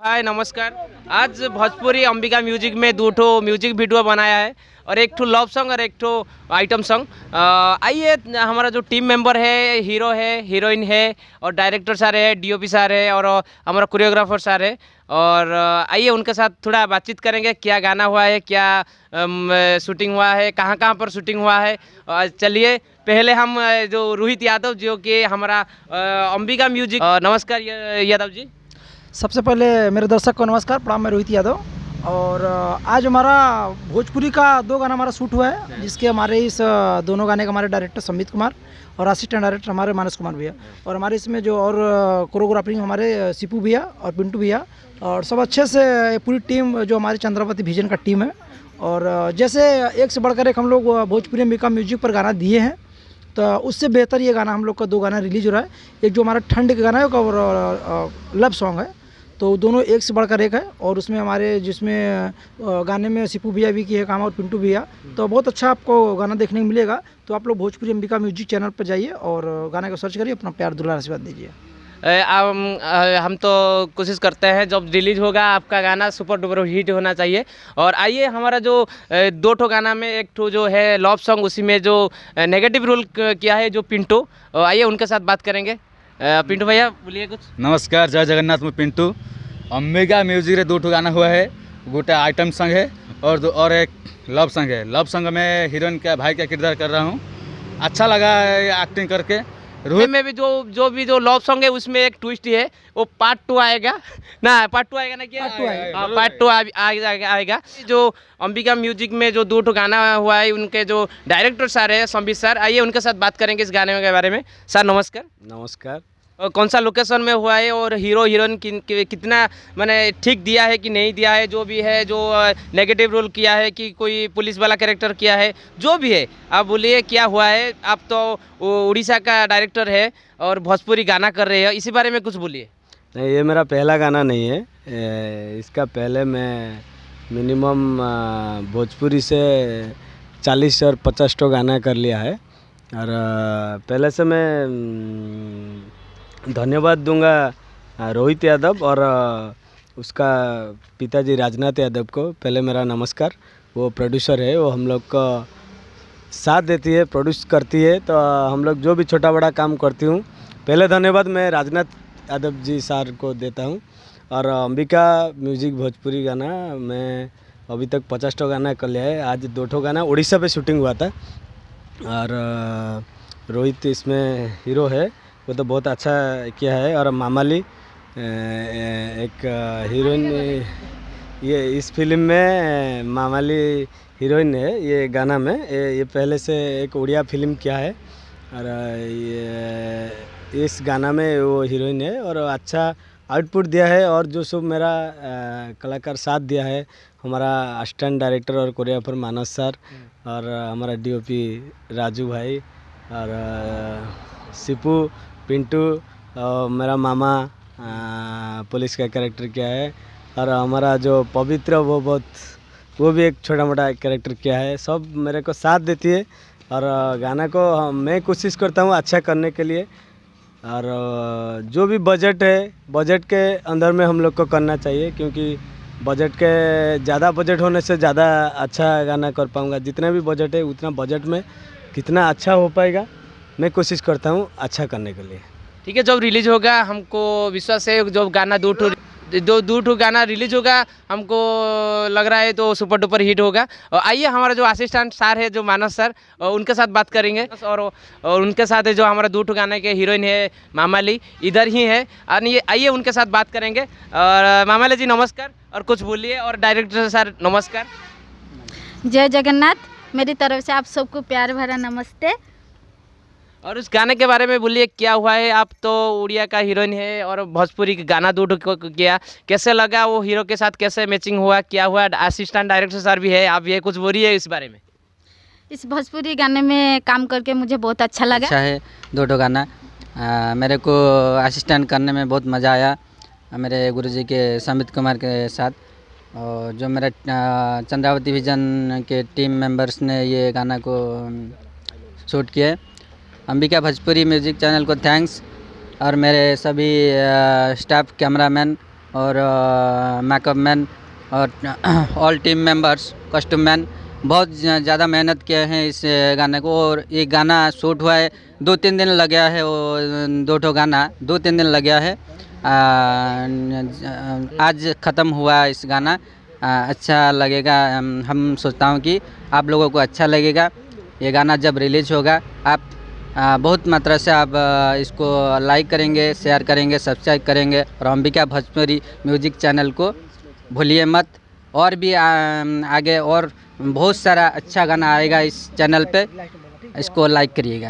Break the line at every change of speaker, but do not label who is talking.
हाय नमस्कार। आज भोजपुरी अंबिका म्यूजिक में दो ठो म्यूजिक वीडियो बनाया है और एक ठो लव सॉन्ग और एक ठो आइटम सॉन्ग। आइए हमारा जो टीम मेंबर है, हीरो है, हीरोइन है और डायरेक्टर सारे है, डीओपी सारे है और हमारा कोरियोग्राफर सारे है। और आइए उनके साथ थोड़ा बातचीत करेंगे, क्या गाना हुआ है, क्या शूटिंग हुआ है, कहाँ कहाँ पर शूटिंग हुआ है। चलिए पहले हम जो रोहित यादव जो कि हमारा अंबिका म्यूजिक नमस्कार यादव जी।
सबसे पहले मेरे दर्शक को नमस्कार, प्रणाम। मैं रोहित यादव और आज हमारा भोजपुरी का 2 गाना हमारा शूट हुआ है, जिसके हमारे इस दोनों गाने का हमारे डायरेक्टर संबित कुमार और असिस्टेंट डायरेक्टर हमारे मानस कुमार भैया और हमारे इसमें जो और कोरियोग्राफिंग हमारे सिपू भैया और पिंटू भैया और सब अच्छे से पूरी टीम जो हमारी चंद्रावती विजन का टीम है। और जैसे एक से बढ़कर एक हम लोग भोजपुरी अंबिका म्यूजिक पर गाना दिए हैं, तो उससे बेहतर ये गाना हम लोग का 2 गाना रिलीज हो रहा है। एक जो हमारा ठंड का गाना है और लव सॉन्ग है, तो दोनों एक से बढ़कर एक है। और उसमें हमारे जिसमें गाने में सिपू भैया भी किए काम और पिंटू भैया, तो बहुत अच्छा आपको गाना देखने को मिलेगा। तो आप लोग भोजपुरी अंबिका म्यूजिक चैनल पर जाइए और गाने को सर्च करिए, अपना प्यार दुलार आशीर्वाद दीजिए।
हम तो कोशिश करते हैं जब रिलीज होगा आपका गाना सुपर डुपर हिट होना चाहिए। और आइए हमारा जो 2 ठो गाना में एक ठो जो है लव सॉन्ग, उसी में जो नेगेटिव रोल किया है जो पिंटू, आइए उनके साथ बात करेंगे। पिंटू भैया बोलिए कुछ।
नमस्कार, जय जगन्नाथ। मैं पिंटू। अंबिका म्यूजिक रे 2 ठो गाना हुआ है, गोटा आइटम सॉन्ग है और एक लव सॉन्ग है। लव सॉन्ग में हीरोइन का भाई का किरदार कर रहा हूँ। अच्छा लगा एक्टिंग करके।
रोहित में भी जो लव सॉन्ग है उसमें एक ट्विस्ट है, वो पार्ट 2 आएगा ना, पार्ट 2 आएगा ना, क्या पार्ट 2 आएगा। जो अंबिका म्यूजिक में जो 2 ठो गाना हुआ है, उनके जो डायरेक्टर सर है संबित सर, आइए उनके साथ बात करेंगे इस गाने के बारे में। सर नमस्कार।
नमस्कार।
और कौन सा लोकेशन में हुआ है और हीरो हीरोइन कितना मैंने ठीक दिया है कि नहीं दिया है, जो भी है, जो नेगेटिव रोल किया है कि कोई पुलिस वाला कैरेक्टर किया है, जो भी है आप बोलिए क्या हुआ है। आप तो उड़ीसा का डायरेक्टर है और भोजपुरी गाना कर रहे हैं, इसी बारे में कुछ बोलिए।
नहीं, ये मेरा पहला गाना नहीं है। इसका पहले मैं मिनिमम भोजपुरी से 40 और 50 तो गाना कर लिया है। और पहले से मैं धन्यवाद दूंगा रोहित यादव और उसका पिताजी राजनाथ यादव को। पहले मेरा नमस्कार। वो प्रोड्यूसर है, वो हम लोग का साथ देती है, प्रोड्यूस करती है, तो हम लोग जो भी छोटा बड़ा काम करती हूँ, पहले धन्यवाद मैं राजनाथ यादव जी सर को देता हूँ। और अंबिका म्यूजिक भोजपुरी गाना मैं अभी तक 50 तो गाना कर लिया है। आज 2 ठो गाना उड़ीसा पे शूटिंग हुआ था और रोहित इसमें हीरो है, वो तो बहुत अच्छा किया है। और मामाली एक हीरोइन, ये इस फिल्म में मामाली हीरोइन है ये गाना में। ये पहले से एक उड़िया फिल्म किया है और ये इस गाना में वो हीरोइन है और अच्छा आउटपुट दिया है। और जो सब मेरा कलाकार साथ दिया है, हमारा असिस्टेंट डायरेक्टर और कोरियोग्राफर मानस सर और हमारा डीओपी राजू भाई और सिपू, पिंटू और मेरा मामा पुलिस का कैरेक्टर किया है। और हमारा जो पवित्र वो भी एक छोटा मोटा कैरेक्टर किया है। सब मेरे को साथ देती है और गाना को मैं कोशिश करता हूँ अच्छा करने के लिए। और जो भी बजट है, बजट के अंदर में हम लोग को करना चाहिए, क्योंकि बजट के ज़्यादा बजट होने से ज़्यादा अच्छा गाना कर पाऊँगा। जितना भी बजट है उतना बजट में कितना अच्छा हो पाएगा, मैं कोशिश करता हूँ अच्छा करने के लिए।
ठीक है, जब रिलीज होगा हमको विश्वास है, जो गाना 2 ठो गाना रिलीज होगा, हमको लग रहा है तो सुपर डुपर हिट होगा। और आइए हमारा जो असिस्टेंट सर है जो मानस सर, उनके साथ बात करेंगे। और उनके साथ है जो हमारा 2 ठो गाने के हीरोइन है मामाली, इधर ही है। आइए उनके साथ बात करेंगे। और मामाली जी नमस्कार, और कुछ बोलिए। और डायरेक्टर सर नमस्कार।
जय जगन्नाथ। मेरी तरफ से आप सबको प्यार भरा नमस्ते।
और उस गाने के बारे में बोलिए, क्या हुआ है। आप तो उड़िया का हीरोइन है और भोजपुरी का गाना 2 ठो किया, कैसे लगा, वो हीरो के साथ कैसे मैचिंग हुआ, क्या हुआ। असिस्टेंट डायरेक्टर सर भी है, आप ये कुछ बोलिए इस बारे में।
इस भोजपुरी गाने में काम करके मुझे बहुत अच्छा लगा।
अच्छा है 2 ठो गाना। मेरे को असिस्टेंट करने में बहुत मज़ा आया मेरे गुरुजी के संबित कुमार के साथ। और जो मेरा चंद्रावती विजन के टीम मेंबर्स ने ये गाना को शूट किया। अंबिका भोजपुरी म्यूजिक चैनल को थैंक्स और मेरे सभी स्टाफ, कैमरामैन और मेकअप मैन और all team members, costume man बहुत ज़्यादा मेहनत किए हैं इस गाने को। और ये गाना शूट हुआ है 2-3 दिन लग गया है, वो 2 गाना 2-3 दिन लग गया है। आज ख़त्म हुआ इस गाना। अच्छा लगेगा, हम सोचता हूँ कि आप लोगों को अच्छा लगेगा। ये गाना जब रिलीज होगा आप बहुत मात्रा से आप इसको लाइक करेंगे, शेयर करेंगे, सब्सक्राइब करेंगे और अंबिका भोजपुरी म्यूजिक चैनल को भूलिए मत। और भी आगे और बहुत सारा अच्छा गाना आएगा इस चैनल पे, इसको लाइक करिएगा।